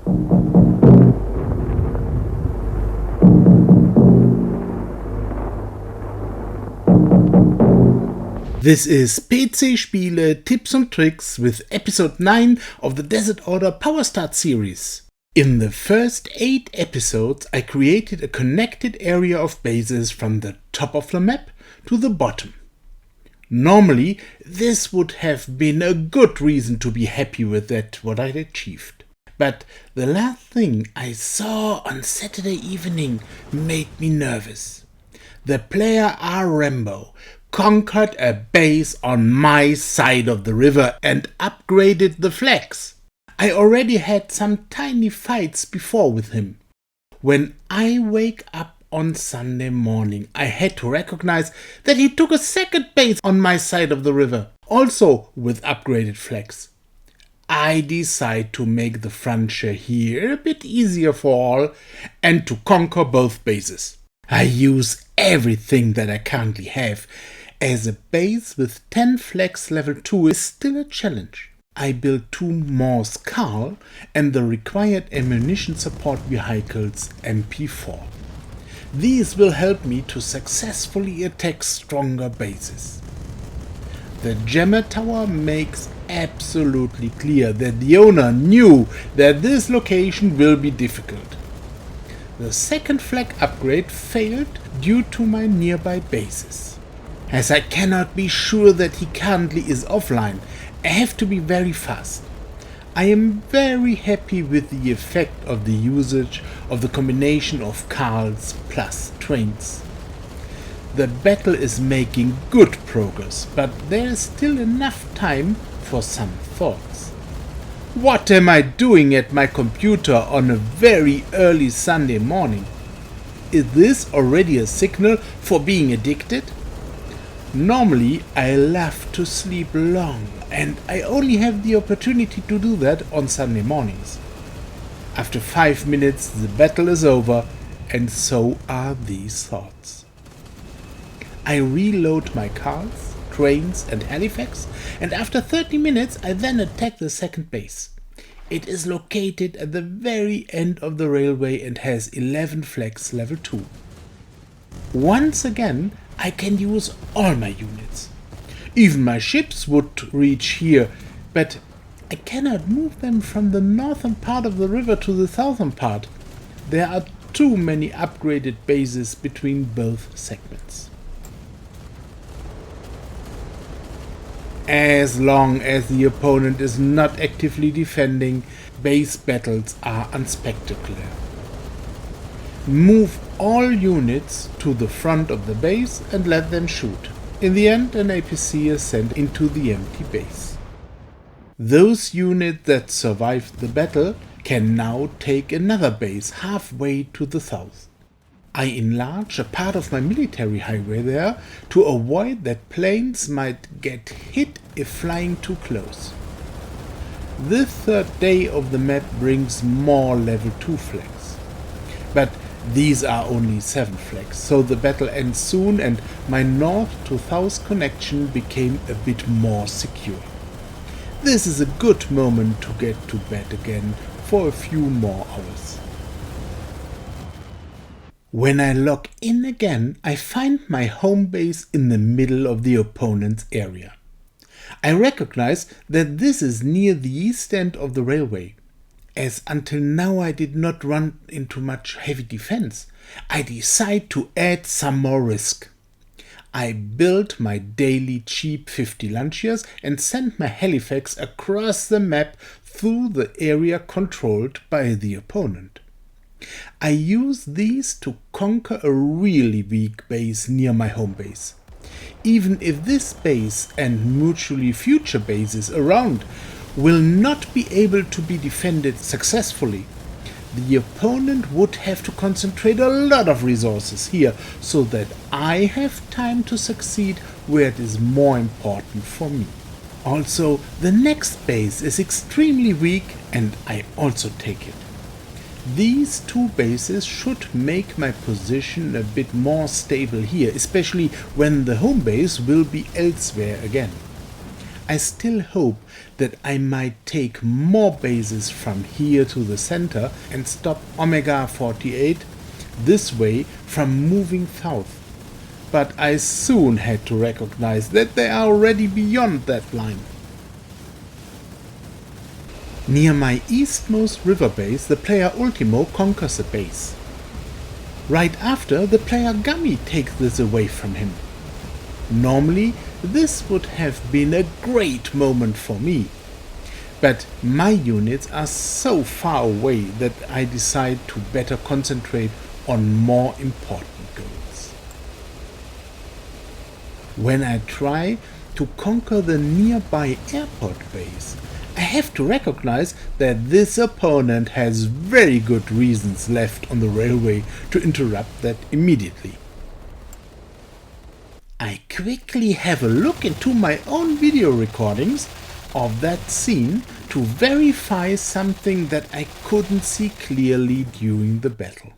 This is PC Spiele Tipps und Tricks with episode 9 of the Desertorder Power Start series. In the first 8 episodes I created a connected area of bases from the top of the map to the bottom. Normally this would have been a good reason to be happy with what I achieved. But the last thing I saw on Saturday evening made me nervous. The player RRAMBO conquered a base on my side of the river and upgraded the flaks. I already had some tiny fights before with him. When I wake up on Sunday morning, I had to recognize that he took a second base on my side of the river, also with upgraded flaks. I decide to make the frontier here a bit easier for all and to conquer both bases. I use everything that I currently have, as a base with 10 flags level 2 is still a challenge. I built 2 more Scarl and the required ammunition support vehicles MP4. These will help me to successfully attack stronger bases. The Jammer Tower makes absolutely clear that the owner knew that this location will be difficult. The second flag upgrade failed due to my nearby bases. As I cannot be sure that he currently is offline, I have to be very fast. I am very happy with the effect of the usage of the combination of Carls plus trains. The battle is making good progress, but there is still enough time for some thoughts. What am I doing at my computer on a very early Sunday morning? Is this already a signal for being addicted? Normally I love to sleep long and I only have the opportunity to do that on Sunday mornings. After 5 minutes the battle is over and so are these thoughts. I reload my cars, trains and Halifax, and after 30 minutes I then attack the second base. It is located at the very end of the railway and has 11 flags level 2. Once again I can use all my units. Even my ships would reach here, but I cannot move them from the northern part of the river to the southern part. There are too many upgraded bases between both segments. As long as the opponent is not actively defending, base battles are unspectacular. Move all units to the front of the base and let them shoot. In the end, an APC is sent into the empty base. Those units that survived the battle can now take another base halfway to the south. I enlarge a part of my military highway there to avoid that planes might get hit if flying too close. The third day of the map brings more level 2 flags. But these are only 7 flags, so the battle ends soon and my north to south connection became a bit more secure. This is a good moment to get to bed again for a few more hours. When I log in again, I find my home base in the middle of the opponent's area. I recognize that this is near the east end of the railway. As until now I did not run into much heavy defense, I decide to add some more risk. I built my daily cheap 50 Lanciers and sent my Halifax across the map through the area controlled by the opponent. I use these to conquer a really weak base near my home base. Even if this base and mutually future bases around will not be able to be defended successfully, the opponent would have to concentrate a lot of resources here so that I have time to succeed where it is more important for me. Also, the next base is extremely weak and I also take it. These 2 bases should make my position a bit more stable here, especially when the home base will be elsewhere again. I still hope that I might take more bases from here to the center and stop Omega 48 this way from moving south. But I soon had to recognize that they are already beyond that line. Near my eastmost river base, the player Ultimo conquers a base. Right after, the player Gummy takes this away from him. Normally, this would have been a great moment for me, but my units are so far away that I decide to better concentrate on more important goals. When I try to conquer the nearby airport base, I have to recognize that this opponent has very good reasons left on the railway to interrupt that immediately. I quickly have a look into my own video recordings of that scene to verify something that I couldn't see clearly during the battle.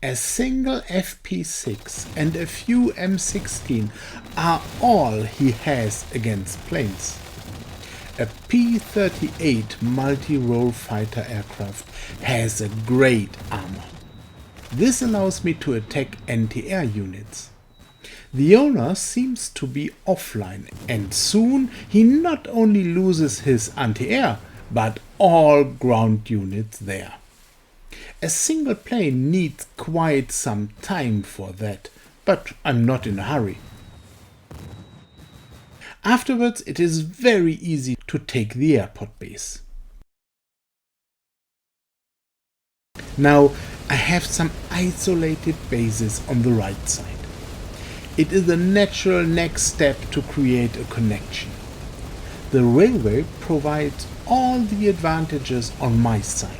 A single FP6 and a few M16 are all he has against planes. A P-38 multi-role fighter aircraft has a great armor. This allows me to attack anti-air units. The owner seems to be offline, and soon he not only loses his anti-air, but all ground units there. A single plane needs quite some time for that, but I'm not in a hurry. Afterwards, it is very easy to take the airport base. Now, I have some isolated bases on the right side. It is a natural next step to create a connection. The railway provides all the advantages on my side.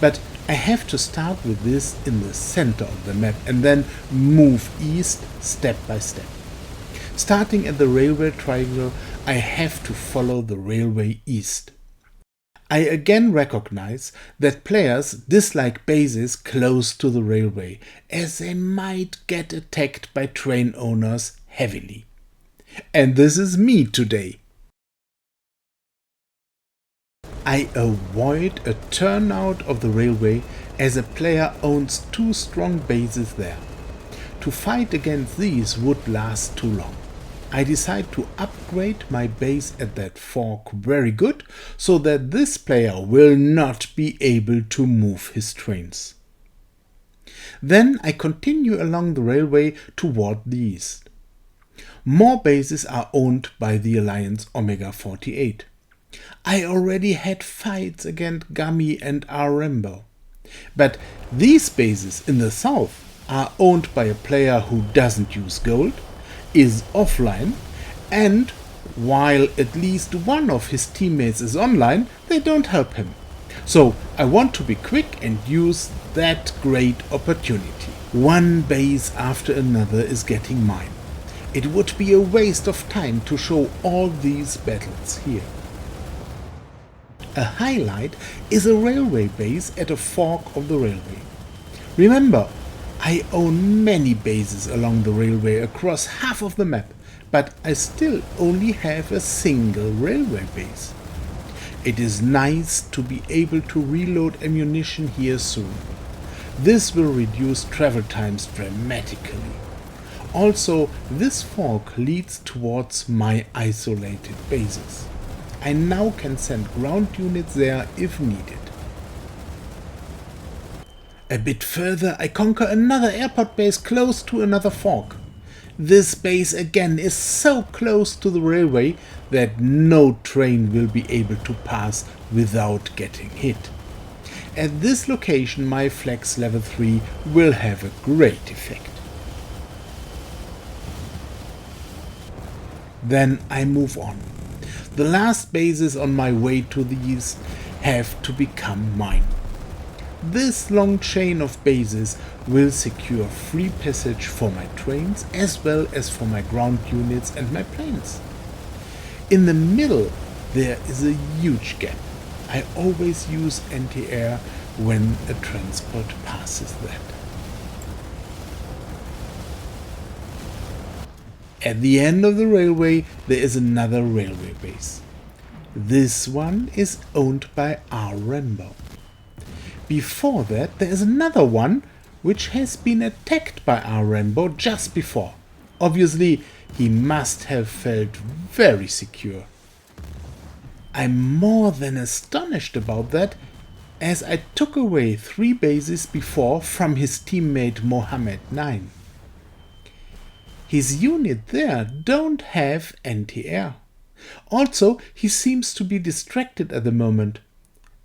But I have to start with this in the center of the map and then move east step by step. Starting at the railway triangle, I have to follow the railway east. I again recognize that players dislike bases close to the railway, as they might get attacked by train owners heavily. And this is me today. I avoid a turnout of the railway as a player owns two strong bases there. To fight against these would last too long. I decide to upgrade my base at that fork very good, so that this player will not be able to move his trains. Then I continue along the railway toward the east. More bases are owned by the Alliance Omega 48. I already had fights against Gummy and RRAMBO. But these bases in the south are owned by a player who doesn't use gold, is offline, and while at least one of his teammates is online, they don't help him. So I want to be quick and use that great opportunity. One base after another is getting mine. It would be a waste of time to show all these battles here. A highlight is a railway base at a fork of the railway. Remember, I own many bases along the railway across half of the map, but I still only have a single railway base. It is nice to be able to reload ammunition here soon. This will reduce travel times dramatically. Also, this fork leads towards my isolated bases. I now can send ground units there if needed. A bit further, I conquer another airport base close to another fork. This base again is so close to the railway that no train will be able to pass without getting hit. At this location, my flaks level 3 will have a great effect. Then I move on. The last bases on my way to the east have to become mine. This long chain of bases will secure free passage for my trains as well as for my ground units and my planes. In the middle there is a huge gap. I always use anti-air when a transport passes that. At the end of the railway there is another railway base. This one is owned by RRAMBO. Before that there is another one which has been attacked by RRAMBO just before. Obviously he must have felt very secure. I'm more than astonished about that, as I took away 3 bases before from his teammate Mohammed 9. His unit there don't have anti-air. Also, he seems to be distracted at the moment.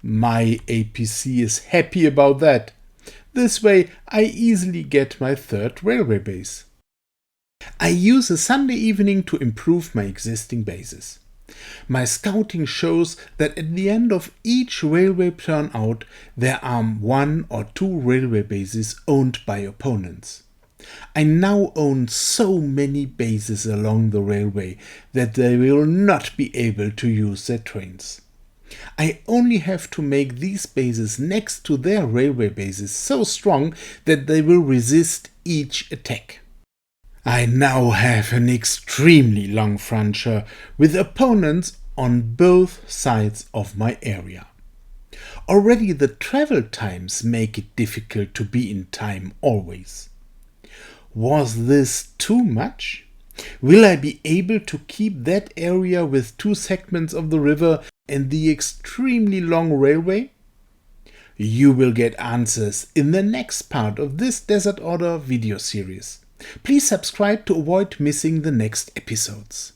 My APC is happy about that. This way I easily get my 3rd railway base. I use a Sunday evening to improve my existing bases. My scouting shows that at the end of each railway turnout there are 1 or 2 railway bases owned by opponents. I now own so many bases along the railway that they will not be able to use their trains. I only have to make these bases next to their railway bases so strong that they will resist each attack. I now have an extremely long frontier with opponents on both sides of my area. Already the travel times make it difficult to be in time always. Was this too much? Will I be able to keep that area with 2 segments of the river and the extremely long railway? You will get answers in the next part of this Desert Order video series. Please subscribe to avoid missing the next episodes.